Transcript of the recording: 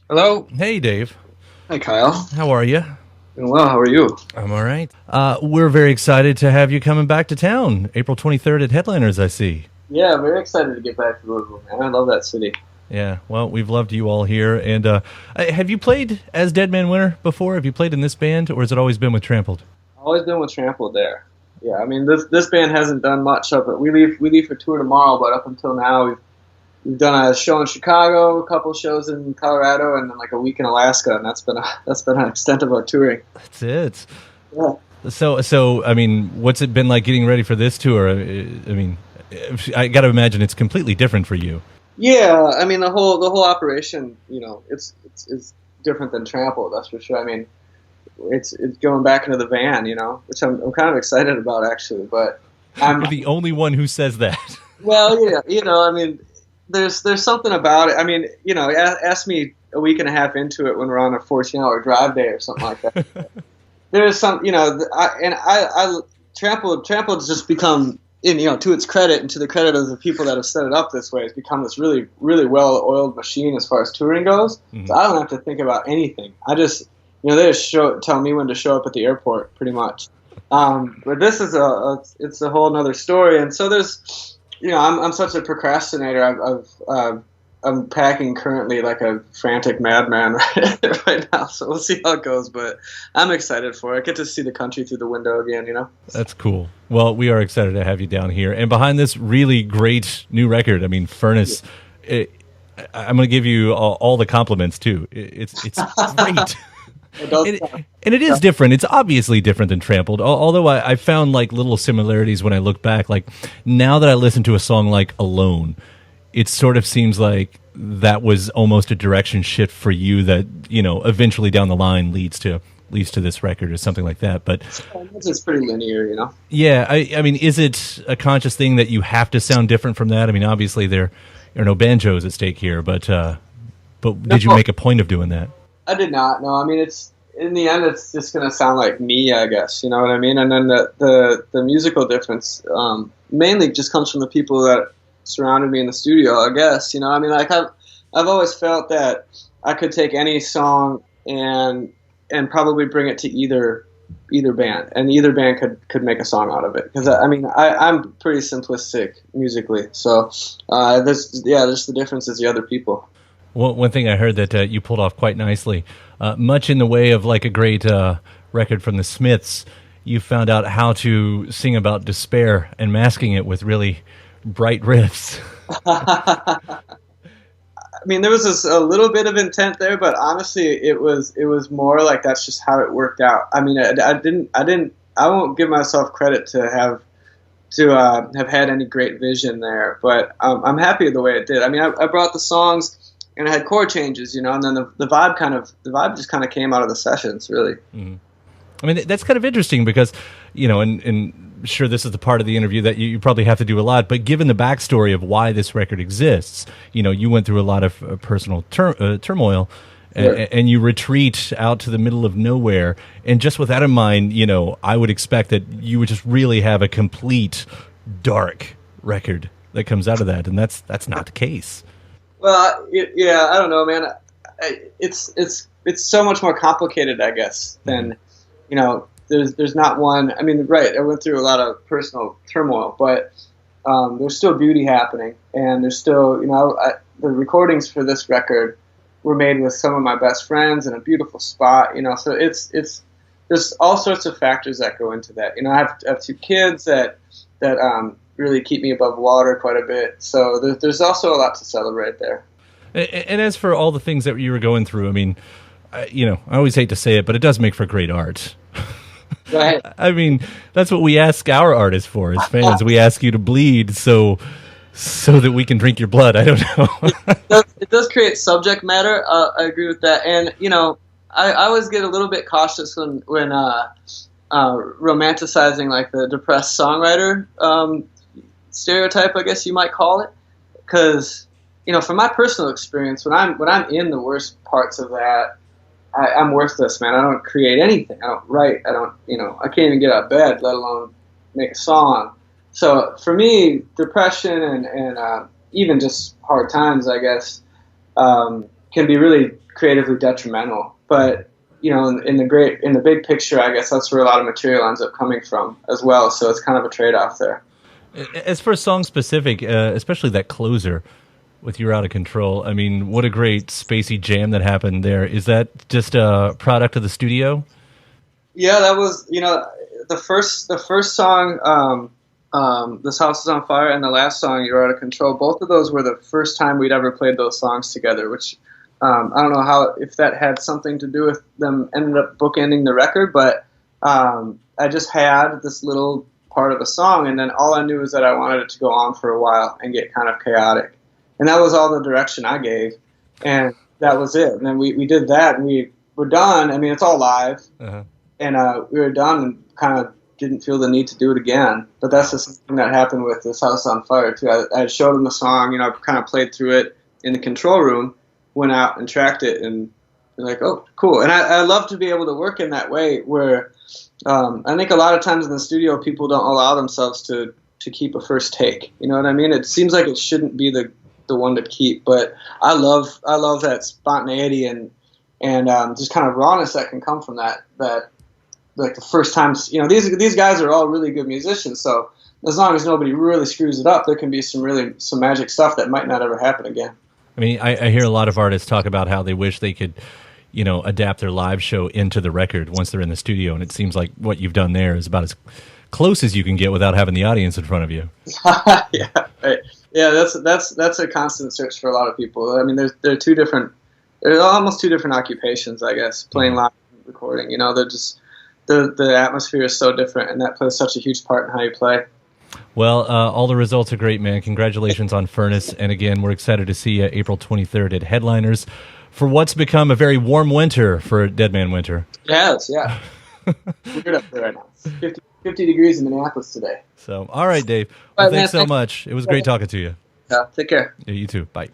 Hello. Hey, Dave. Hi, Kyle. How are you? Doing well. How are you? I'm all right. We're very excited to have you coming back to town, April 23rd at Headliners, I see. Yeah, very excited to get back to Louisville, man. I love that city. Yeah, well, we've loved you all here. And have you played as Dead Man Winter before? Have you played in this band, or has it always been with Trampled? Always been with Trampled there. Yeah, I mean this band hasn't done much of it. We leave for tour tomorrow, but up until now we've done a show in Chicago, a couple shows in Colorado, and then like a week in Alaska, and that's been an extent of our touring. That's it. Yeah. So I mean, what's it been like getting ready for this tour? I mean, I got to imagine it's completely different for you. Yeah, I mean the whole operation, it's different than Trampled, that's for sure. I mean, it's going back into the van, which I'm kind of excited about actually. But I'm You're the only one who says that. well, yeah, I mean, there's something about it. I mean, ask me a week and a half into it when we're on a 14-hour drive day or something like that. There's some, Trampled's just become, to its credit and to the credit of the people that have set it up this way, it's become this really, really well-oiled machine as far as touring goes. Mm-hmm. So I don't have to think about anything. I just, they just tell me when to show up at the airport, pretty much. But this is it's a whole other story. And so there's, I'm such a procrastinator. I'm packing currently like a frantic madman right now, so we'll see how it goes. But I'm excited for it. I get to see the country through the window again, That's cool. Well, we are excited to have you down here. And behind this really great new record, I mean, Furnace, I'm going to give you all the compliments, too. It's great. And it is different. It's obviously different than Trampled, although I found like little similarities when I look back. Like now that I listen to a song like Alone, it sort of seems like that was almost a direction shift for you that, eventually down the line leads to this record or something like that. But it's pretty linear, Yeah, I mean, is it a conscious thing that you have to sound different from that? I mean, obviously there are no banjos at stake here, but did you make a point of doing that? I did not. No, I mean, in the end, it's just going to sound like me, I guess. You know what I mean? And then the musical difference mainly just comes from the people that surrounded me in the studio, I guess. I mean, like I've always felt that I could take any song and probably bring it to either band, and either band could make a song out of it. Because I'm pretty simplistic musically, so just the difference is the other people. Well, one thing I heard that you pulled off quite nicely, much in the way of like a great record from the Smiths, you found out how to sing about despair and masking it with really bright riffs. I mean, there was a little bit of intent there, but honestly, it was more like that's just how it worked out. I mean, I won't give myself credit to have had any great vision there, but I'm happy with the way it did. I mean, I brought the songs and I had chord changes, and then the vibe just kind of came out of the sessions, really. Mm-hmm. I mean, that's kind of interesting because, and sure, this is the part of the interview that you probably have to do a lot, but given the backstory of why this record exists, you went through a lot of personal turmoil, sure. and you retreat out to the middle of nowhere. And just with that in mind, I would expect that you would just really have a complete dark record that comes out of that, and that's not the case. Well, I don't know, man. It's so much more complicated, I guess, than There's not one. I mean, right, I went through a lot of personal turmoil, but there's still beauty happening, and there's still, the recordings for this record were made with some of my best friends in a beautiful spot, so it's there's all sorts of factors that go into that. I have two kids that really keep me above water quite a bit, so there's also a lot to celebrate there. And as for all the things that you were going through, I mean, I always hate to say it, but it does make for great art. Right. I mean, that's what we ask our artists for as fans. We ask you to bleed so that we can drink your blood. I don't know. It does create subject matter. I agree with that. And, I always get a little bit cautious when romanticizing like the depressed songwriter stereotype, I guess you might call it. Because, from my personal experience, when I'm in the worst parts of that, I'm worthless, man. I don't create anything. I don't write. I don't, I can't even get out of bed, let alone make a song. So for me, depression and even just hard times, I guess, can be really creatively detrimental. But you know, in the big picture, I guess that's where a lot of material ends up coming from as well. So it's kind of a trade-off there. As for song specific, especially that closer with "You're Out of Control," I mean, what a great spacey jam that happened there. Is that just a product of the studio? Yeah, that was, you know, the first song, "This House Is on Fire," and the last song, "You're Out of Control." Both of those were the first time we'd ever played those songs together, which I don't know if that had something to do with them ended up bookending the record, but I just had this little part of a song, and then all I knew was that I wanted it to go on for a while and get kind of chaotic, and that was all the direction I gave, and that was it. And then we did that, and we were done. I mean, it's all live, and we were done, and kind of didn't feel the need to do it again. But that's the same thing that happened with "This House on Fire" too. I showed them the song, you know, I kind of played through it in the control room, went out and tracked it, and they're like, oh, cool. And I love to be able to work in that way where I think a lot of times in the studio people don't allow themselves to keep a first take. You know what I mean? It seems like it shouldn't be the one to keep, but I love that spontaneity and just kind of rawness that can come from that like the first times, you know, these guys are all really good musicians, so as long as nobody really screws it up, there can be some magic stuff that might not ever happen again. I mean, I hear a lot of artists talk about how they wish they could, you know, adapt their live show into the record once they're in the studio, and it seems like what you've done there is about as close as you can get without having the audience in front of you. Yeah, right. Yeah, that's a constant search for a lot of people. I mean, there's almost two different occupations, I guess, playing live and recording. You know, the atmosphere is so different, and that plays such a huge part in how you play. Well, all the results are great, man. Congratulations on Furnace. And again, we're excited to see you April 23rd at Headliners for what's become a very warm winter for Dead Man Winter. Yes, yeah. Weird up there right now. It's 50 degrees in Minneapolis today. So, all right, Dave. Well, thanks so much. It was great talking to you. Yeah, take care. Yeah, you too. Bye.